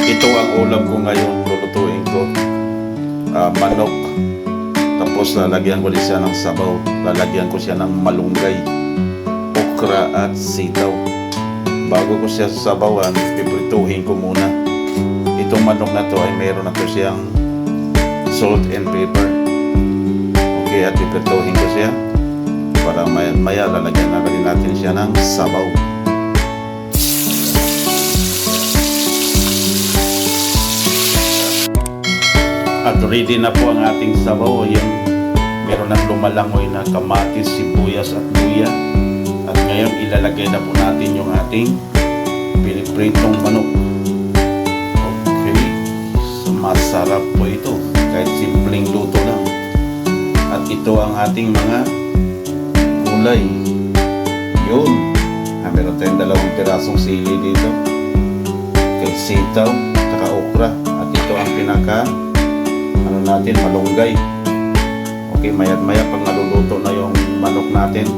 Ito ang ulam ko ngayon, lulutuin ko. Manok. Tapos lalagyan ko din siya ng sabaw. Lalagyan ko siya ng malunggay, okra at sitaw. Bago ko siya sabawan, piprituhin ko muna. Itong manok na to ay meron na to siyang salt and pepper. Okay, at piprituhin ko siya para maya lalagyan na rin natin siya ng sabaw. At ready na po ang ating sabaw. Ayan, meron ng lumalangoy na kamatis, sibuyas at luya. At ngayon ilalagay na po natin yung ating pinipritong manok. Okay, so, masarap po ito kahit simpleng luto lang. At ito ang ating mga gulay. Yun, meron tayong 2 pirasong sili dito, kay sitaw, saka okra. At ito ang pinaka natin, malunggay. Okay, maya't maya pag naluluto na yung manok natin,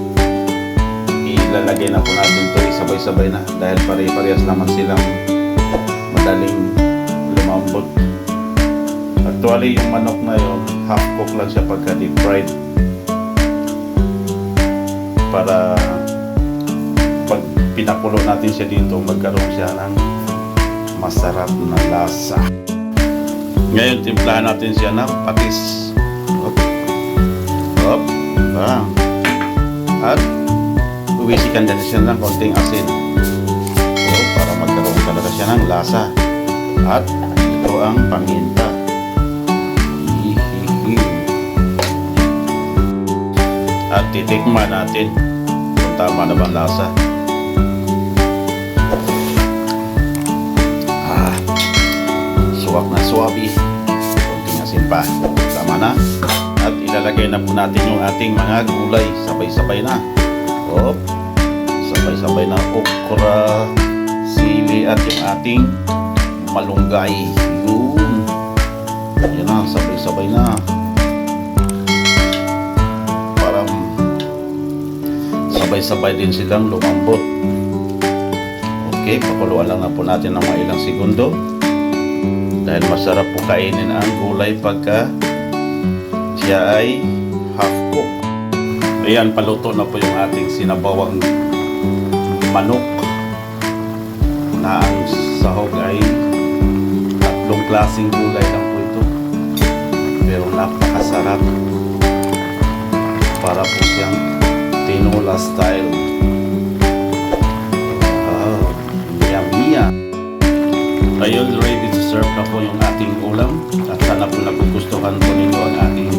ilalagay na po natin ito sabay-sabay na dahil pare-parehas naman silang madaling lumambot. Actually yung manok na yun, half cook lang siya pagka deep fried para pag pinakulo natin siya dito, magkaroon siya ng masarap na lasa. Ngayon, timplahan natin siya ng patis. Hop. Bang. At uwisikan din siya ng konting asin. Para magkaroon talaga siya ng lasa. At ito ang paminta. At titikman natin kung tama na bang lasa. Suwak na suwabi, konting asin pa, tama na. At ilalagay na po natin yung ating mga gulay, sabay-sabay na. Hop, sabay-sabay na okra, sili at yung ating malunggay. Yun, yan na, sabay-sabay na. Parang sabay-sabay din silang lumambot. Okay, pakuluan lang na po natin ng mga ilang segundo. Dahil masarap po kainin ang gulay pagka siya ay half cook. Ayan, paluto na po yung ating sinabawang manok na ang sahog ay 3 klaseng gulay lang po ito, pero napakasarap. Para po siyang tinola style. Yummy. Ayun, ready to serve na po yung ating ulam. At sana po nagugustuhan po ninyo ang ating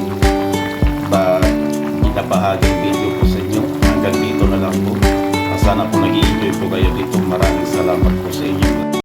binabahaging video po sa inyo. Hanggang dito na lang po. Sana po nag-i-enjoy po kayo dito. Maraming salamat po sa inyo.